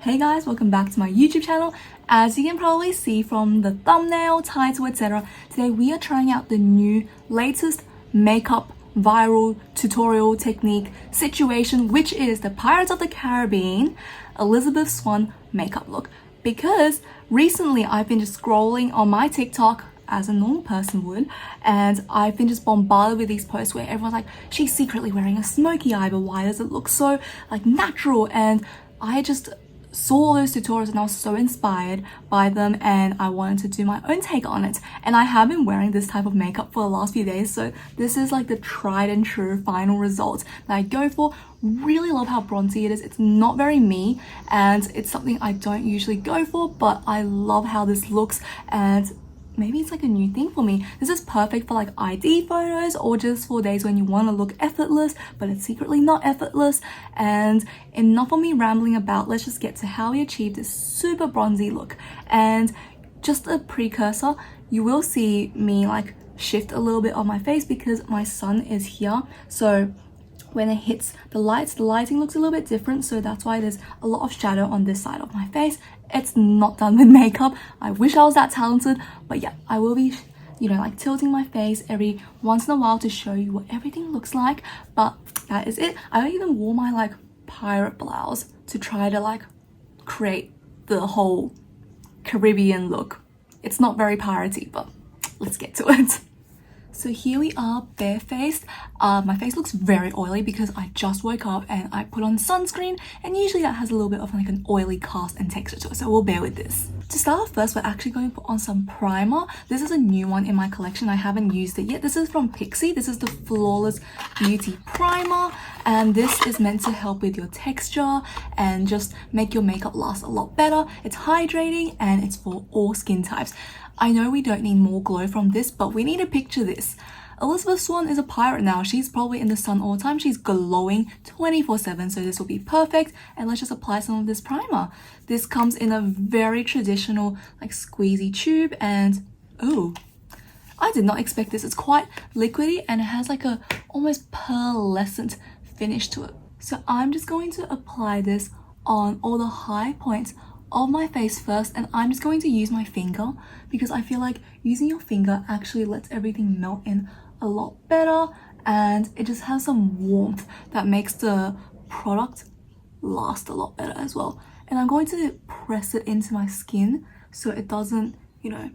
Hey guys, welcome back to my YouTube channel. As you can probably see from the thumbnail, title, etc., today we are trying out the new latest makeup viral tutorial technique situation, which is the Pirates of the Caribbean Elizabeth Swann makeup look. Because recently I've been just scrolling on my TikTok as a normal person would, and I've been just bombarded with these posts where everyone's like, she's secretly wearing a smoky eye, but why does it look so like natural? And I just saw all those tutorials and I was so inspired by them, and I wanted to do my own take on it. And I have been wearing this type of makeup for the last few days, so this is like the tried and true final result that I go for. Really love how bronzy it is. It's not very me, and it's something I don't usually go for, but I love how this looks, and maybe it's like a new thing for me. This is perfect for like ID photos or just for days when you want to look effortless, but it's secretly not effortless. And enough of me rambling about, let's just get to how we achieved this super bronzy look. And just a precursor, you will see me like shift a little bit on my face because my sun is here. So when it hits the lights, the lighting looks a little bit different, so that's why there's a lot of shadow on this side of my face. It's not done with makeup. I wish I was that talented, but yeah, I will be, you know, like tilting my face every once in a while to show you what everything looks like. But that is it. I even wore my like pirate blouse to try to like create the whole Caribbean look. It's not very piratey, but let's get to it. So here we are, barefaced. My face looks very oily because I just woke up and I put on sunscreen, and usually that has a little bit of like an oily cast and texture to it, so we'll bear with this. To start off first, we're actually going to put on some primer. This is a new one in my collection. I haven't used it yet. This is from Pixi. This is the Flawless Beauty Primer, and this is meant to help with your texture and just make your makeup last a lot better. It's hydrating and it's for all skin types. I know we don't need more glow from this, but we need to picture this. Elizabeth Swann is a pirate now. She's probably in the sun all the time. She's glowing 24/7, so this will be perfect. And let's just apply some of this primer. This comes in a very traditional like squeezy tube, and oh, I did not expect this. It's quite liquidy and it has like a almost pearlescent finish to it. So I'm just going to apply this on all the high points of my face first, and I'm just going to use my finger because I feel like using your finger actually lets everything melt in a lot better, and it just has some warmth that makes the product last a lot better as well. And I'm going to press it into my skin so it doesn't, you know,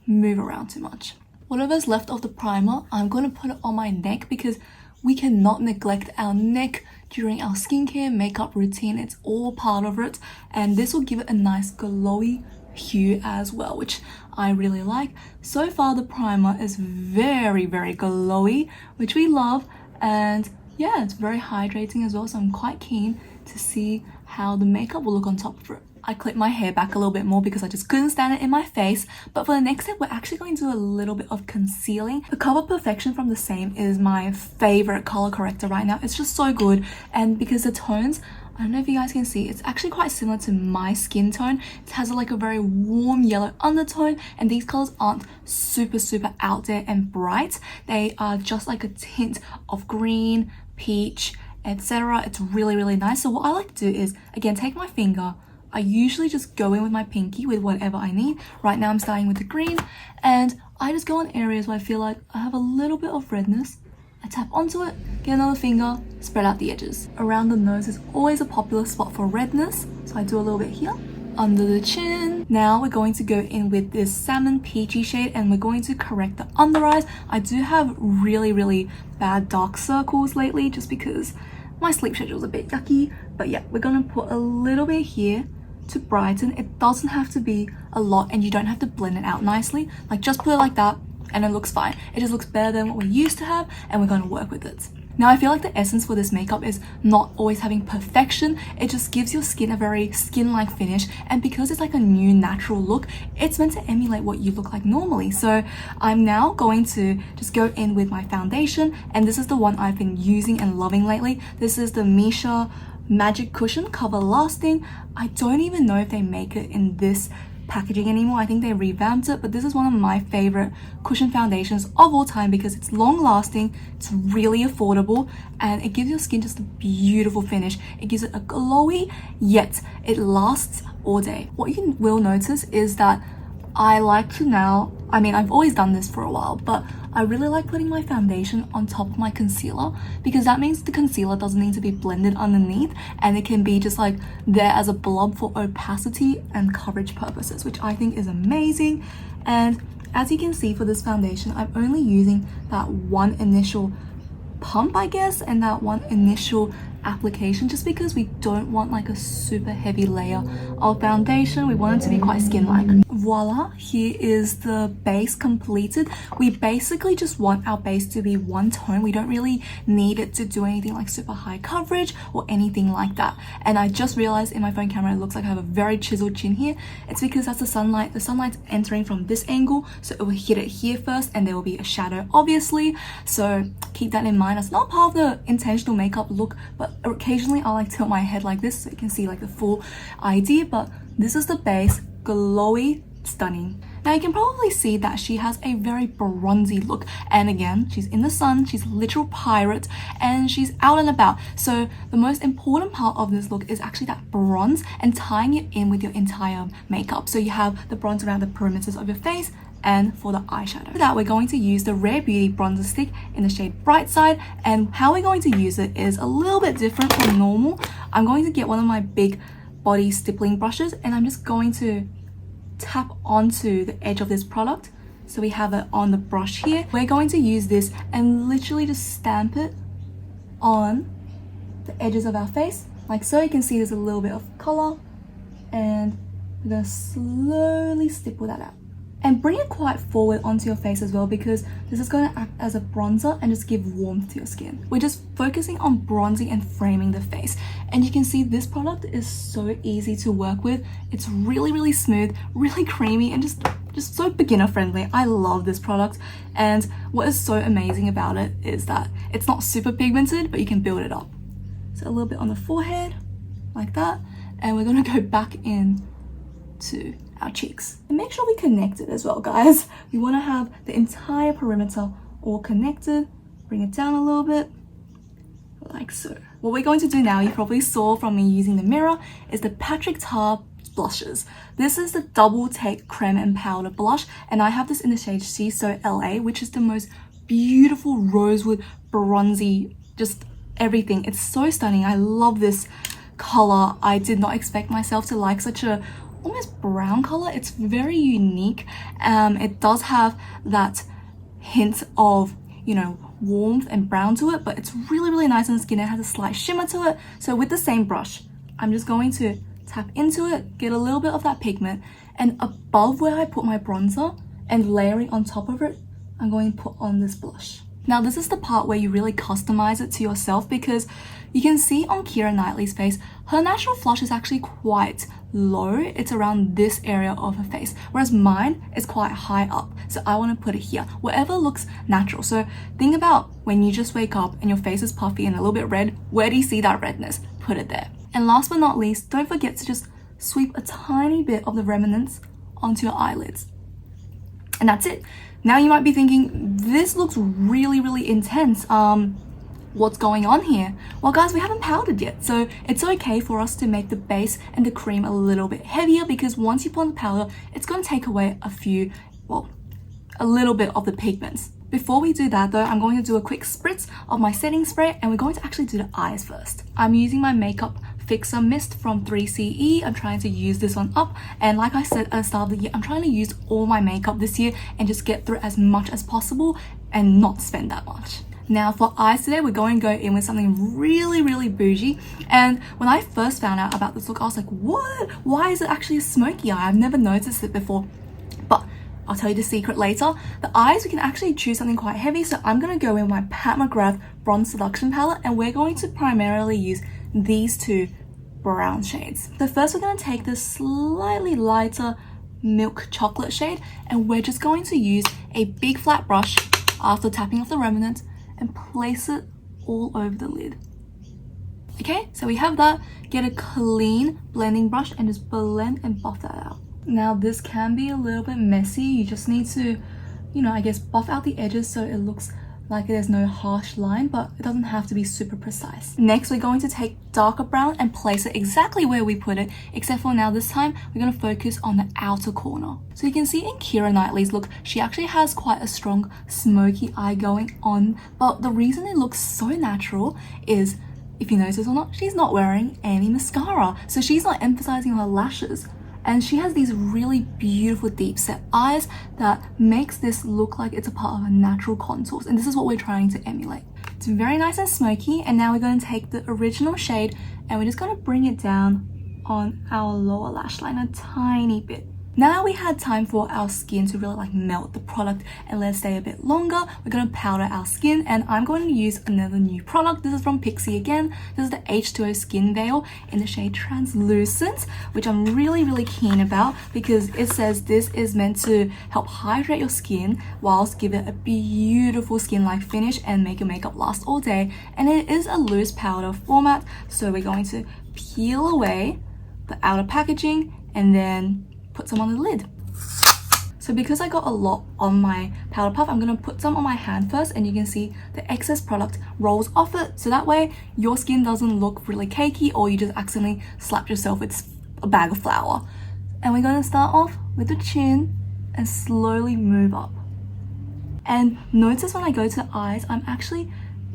move around too much. Whatever's left of the primer, I'm going to put it on my neck because we cannot neglect our neck during our skincare makeup routine. It's all part of it, and this will give it a nice glowy hue as well, which I really like. So far the primer is very glowy, which we love, and yeah, it's very hydrating as well, so I'm quite keen to see how the makeup will look on top of it. I clipped my hair back a little bit more because I just couldn't stand it in my face. But for the next step, we're actually going to do a little bit of concealing. The Cover Perfection from The Same is my favorite color corrector right now. It's just so good, and because the tones, I don't know if you guys can see, it's actually quite similar to my skin tone. It has like a very warm yellow undertone, and these colors aren't super out there and bright. They are just like a tint of green, peach, etc. It's really nice. So what I like to do is, again, take my finger. I usually just go in with my pinky with whatever I need. Right now I'm starting with the green, and I just go on areas where I feel like I have a little bit of redness. I tap onto it, get another finger, spread out the edges. Around the nose is always a popular spot for redness, so I do a little bit here. Under the chin. Now we're going to go in with this salmon peachy shade, and we're going to correct the under eyes. I do have really bad dark circles lately just because my sleep schedule is a bit yucky, but yeah, we're gonna put a little bit here to brighten. It doesn't have to be a lot, and you don't have to blend it out nicely. Like, just put it like that and it looks fine. It just looks better than what we used to have, and we're going to work with it. Now, I feel like the essence for this makeup is not always having perfection. It just gives your skin a very skin-like finish, and because it's like a new natural look, it's meant to emulate what you look like normally. So I'm now going to just go in with my foundation, and this is the one I've been using and loving lately. This is the Missha Magic Cushion Cover Lasting. I don't even know if they make it in this packaging anymore. I think they revamped it, but this is one of my favorite cushion foundations of all time because it's long lasting, it's really affordable, and it gives your skin just a beautiful finish. It gives it a glowy, yet it lasts all day. What you will notice is that I like to now, I mean, I've always done this for a while, but I really like putting my foundation on top of my concealer because that means the concealer doesn't need to be blended underneath and it can be just like there as a blob for opacity and coverage purposes, which I think is amazing. And as you can see for this foundation, I'm only using that one initial pump, I guess, and that one initial application just because we don't want like a super heavy layer of foundation. We want it to be quite skin-like. Voila, here is the base completed. We basically just want our base to be one tone. We don't really need it to do anything like super high coverage or anything like that. And I just realized in my phone camera it looks like I have a very chiseled chin here. It's because that's the sunlight. The sunlight's entering from this angle, so it will hit it here first and there will be a shadow obviously, so keep that in mind. It's not part of the intentional makeup look, but occasionally I like to tilt my head like this so you can see like the full idea. But this is the base, glowy, stunning. Now you can probably see that she has a very bronzy look, and again, she's in the sun, she's a literal pirate, and she's out and about. So the most important part of this look is actually that bronze and tying it in with your entire makeup. So you have the bronze around the perimeters of your face and for the eyeshadow. For that, we're going to use the Rare Beauty bronzer stick in the shade Bright Side, and how we're going to use it is a little bit different from normal. I'm going to get one of my big body stippling brushes and I'm just going to tap onto the edge of this product. So we have it on the brush here. We're going to use this and literally just stamp it on the edges of our face like so. You can see there's a little bit of color, and we're going to slowly stipple that out and bring it quite forward onto your face as well because this is going to act as a bronzer and just give warmth to your skin. We're just focusing on bronzing and framing the face, and you can see this product is so easy to work with. It's really smooth, really creamy, and just so beginner friendly. I love this product, and what is so amazing about it is that it's not super pigmented, but you can build it up. So a little bit on the forehead like that, and we're going to go back in to our cheeks and make sure we connect it as well, guys. We want to have the entire perimeter all connected. Bring it down a little bit like so. What we're going to do now, you probably saw from me using the mirror, is the Patrick Tar blushes. This is the Double Take Creme and Powder blush, and I have this in the shade She's So LA, which is the most beautiful rosewood bronzy, just everything. It's so stunning. I love this color. I did not expect myself to like such a almost brown color. It's very unique. It does have that hint of, you know, warmth and brown to it, but it's really nice on the skin. It has a slight shimmer to it. So with the same brush, I'm just going to tap into it, get a little bit of that pigment, and above where I put my bronzer and layering on top of it, I'm going to put on this blush. Now this is the part where you really customize it to yourself because you can see on Keira Knightley's face, her natural flush is actually quite low. It's around this area of her face, whereas mine is quite high up. So I want to put it here, wherever looks natural. So think about when you just wake up and your face is puffy and a little bit red, where do you see that redness? Put it there. And last but not least, don't forget to just sweep a tiny bit of the remnants onto your eyelids. And that's it. Now you might be thinking, this looks really intense. What's going on here? Well guys, we haven't powdered yet, so it's okay for us to make the base and the cream a little bit heavier because once you put on the powder, it's going to take away a little bit of the pigments. Before we do that though, I'm going to do a quick spritz of my setting spray, and we're going to actually do the eyes first. I'm using my Makeup Fixer Mist from 3CE. I'm trying to use this one up, and like I said at the start of the year, I'm trying to use all my makeup this year and just get through as much as possible and not spend that much. Now for eyes today, we're going to go in with something really bougie. And when I first found out about this look, I was like, what? Why is it actually a smoky eye? I've never noticed it before. But I'll tell you the secret later. The eyes, we can actually choose something quite heavy. So I'm going to go in with my mcgrath Bronze Seduction palette, and we're going to primarily use these two brown shades. So first we're going to take this slightly lighter milk chocolate shade, and we're just going to use a big flat brush after tapping off the remnant and place it all over the lid. Okay, so we have that. Get a clean blending brush and just blend and buff that out. Now this can be a little bit messy. You just need to, you know, I guess buff out the edges so it looks like there's no harsh line, but it doesn't have to be super precise. Next, we're going to take darker brown and place it exactly where we put it, except for now this time, we're going to focus on the outer corner. So you can see in Keira Knightley's look, she actually has quite a strong smoky eye going on, but the reason it looks so natural is, if you notice or not, she's not wearing any mascara. So she's not emphasizing her lashes. And she has these really beautiful deep set eyes that makes this look like it's a part of her natural contours. And this is what we're trying to emulate. It's very nice and smoky. And now we're going to take the original shade and we're just going to bring it down on our lower lash line a tiny bit. Now we had time for our skin to really like melt the product and let it stay a bit longer. We're going to powder our skin and I'm going to use another new product. This is from Pixi again. This is the H2O Skin Veil in the shade Translucent, which I'm really keen about because it says this is meant to help hydrate your skin whilst give it a beautiful skin-like finish and make your makeup last all day. And it is a loose powder format, so we're going to peel away the outer packaging and then put some on the lid. So because I got a lot on my powder puff, I'm going to put some on my hand first and you can see the excess product rolls off it, so that way your skin doesn't look really cakey or you just accidentally slapped yourself with a bag of flour. And we're going to start off with the chin and slowly move up. And notice when I go to the eyes, I'm actually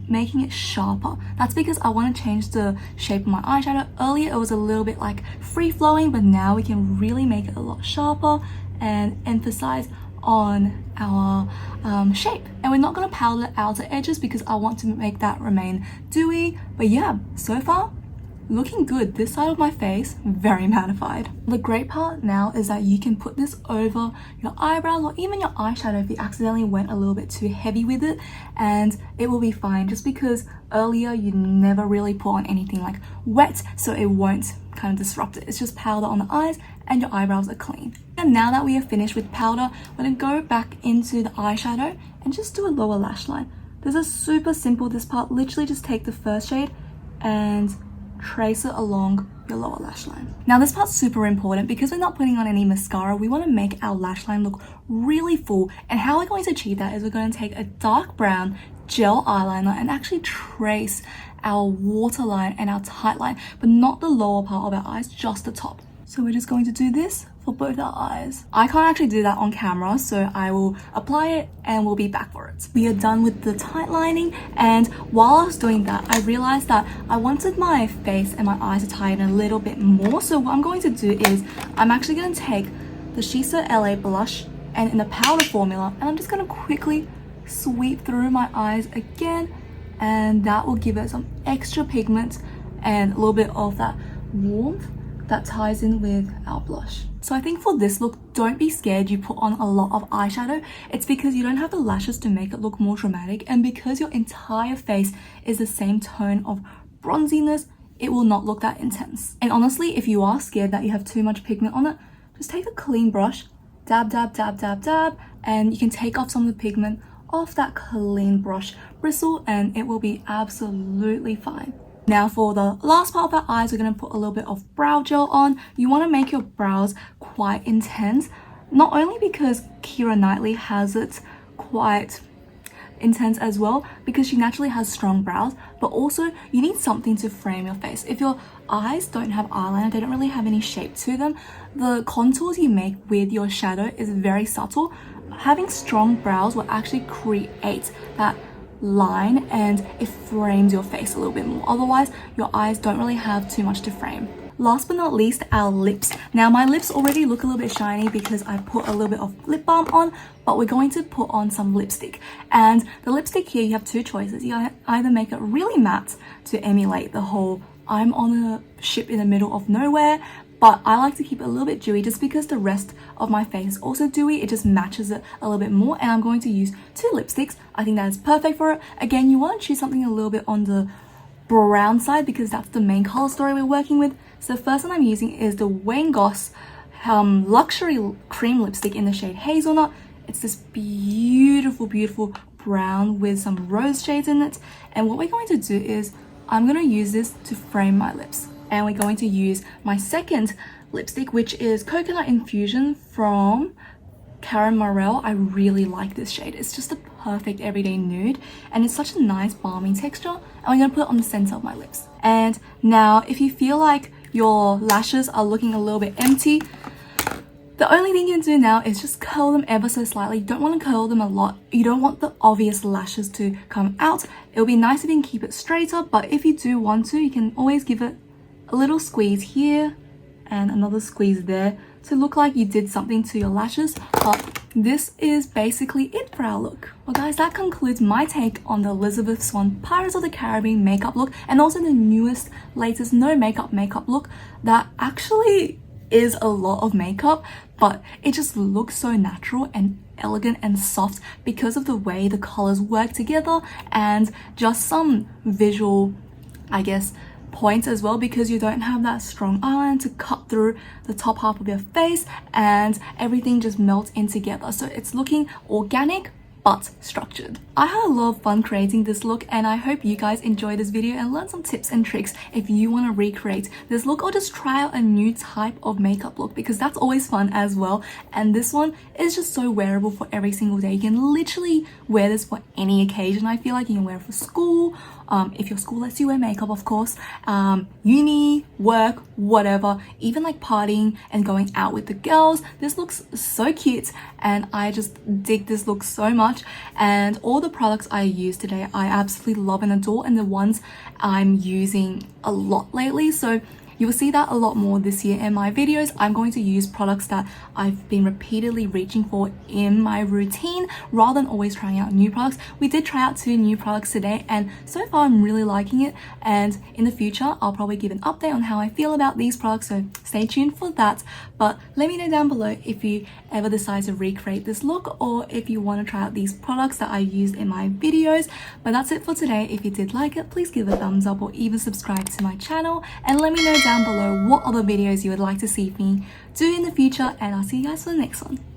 making it sharper. That's because I want to change the shape of my eyeshadow. Earlier it was a little bit like free-flowing, but now we can really make it a lot sharper and emphasize on our shape. And we're not going to powder the outer edges because I want to make that remain dewy. But yeah, so far looking good. This side of my face very mattified. The great part now is that you can put this over your eyebrows or even your eyeshadow if you accidentally went a little bit too heavy with it, and it will be fine, just because earlier you never really put on anything like wet, so it won't kind of disrupt it. It's just powder on the eyes and your eyebrows are clean. And now that we are finished with powder, we're going to go back into the eyeshadow and just do a lower lash line. This is super simple, this part. Literally just take the first shade and trace it along your lower lash line. Now this part's super important because we're not putting on any mascara. We want to make our lash line look really full, and how we're going to achieve that is we're going to take a dark brown gel eyeliner and actually trace our waterline and our tight line, but not the lower part of our eyes, just the top. So we're just going to do this for both our eyes. I can't actually do that on camera, so I will apply it and we'll be back for it. We are done with the tight lining, and while I was doing that, I realized that I wanted my face and my eyes to tighten a little bit more. So what I'm going to do is I'm actually going to take the Shiso LA blush and in the powder formula, and I'm just going to quickly sweep through my eyes again, and that will give it some extra pigment and a little bit of that warmth that ties in with our blush. So I think for this look, don't be scared you put on a lot of eyeshadow. It's because you don't have the lashes to make it look more dramatic, and because your entire face is the same tone of bronziness, it will not look that intense. And honestly, if you are scared that you have too much pigment on it, just take a clean brush, dab, dab, dab, dab, dab, and you can take off some of the pigment off that clean brush bristle and it will be absolutely fine. Now for the last part of our eyes, we're going to put a little bit of brow gel on. You want to make your brows quite intense, not only because Keira Knightley has it quite intense as well, because she naturally has strong brows, but also you need something to frame your face. If your eyes don't have eyeliner, they don't really have any shape to them, the contours you make with your shadow is very subtle. Having strong brows will actually create that line and it frames your face a little bit more. Otherwise, your eyes don't really have too much to frame. Last but not least, our lips. Now my lips already look a little bit shiny because I put a little bit of lip balm on, but we're going to put on some lipstick. And the lipstick here, you have two choices. You either make it really matte to emulate the whole I'm on a ship in the middle of nowhere, but I like to keep it a little bit dewy just because the rest of my face is also dewy. It just matches it a little bit more, and I'm going to use two lipsticks. I think that is perfect for it. Again, you want to choose something a little bit on the brown side because that's the main color story we're working with. So the first one I'm using is the Goss luxury cream lipstick in the shade Hazelnut. It's this beautiful brown with some rose shades in it, and what we're going to do is I'm going to use this to frame my lips. And we're going to use my second lipstick, which is Coconut Infusion from Keira Murrell. I really like this shade. It's just a perfect everyday nude and it's such a nice balmy texture, and I'm gonna put it on the center of my lips. And now if you feel like your lashes are looking a little bit empty, the only thing you can do now is just curl them ever so slightly. You don't want to curl them a lot. You don't want the obvious lashes to come out. It'll be nice if you can keep it straighter, but if you do want to, you can always give it a little squeeze here and another squeeze there to look like you did something to your lashes. But this is basically it for our look. Well guys, that concludes my take on the Elizabeth Swann Pirates of the Caribbean makeup look, and also the newest, latest no makeup look that actually is a lot of makeup, but it just looks so natural and elegant and soft because of the way the colors work together, and just some visual, I guess, points as well, because you don't have that strong eyeliner to cut through the top half of your face and everything just melts in together. So it's looking organic but structured. I had a lot of fun creating this look, and I hope you guys enjoyed this video and learned some tips and tricks if you want to recreate this look or just try out a new type of makeup look, because that's always fun as well. And this one is just so wearable for every single day. You can literally wear this for any occasion. I feel like you can wear it for school, if your school lets you wear makeup, of course, uni, work, whatever, even like partying and going out with the girls. This looks so cute and I just dig this look so much. And all the products I use today I absolutely love and adore, and the ones I'm using a lot lately, so you will see that a lot more this year in my videos. I'm going to use products that I've been repeatedly reaching for in my routine rather than always trying out new products. We did try out 2 new products today and so far I'm really liking it, and in the future I'll probably give an update on how I feel about these products, so stay tuned for that. But let me know down below if you ever decide to recreate this look or if you want to try out these products that I used in my videos. But that's it for today. If you did like it, please give it a thumbs up or even subscribe to my channel, and let me know down below what other videos you would like to see me do in the future, and I'll see you guys for the next one.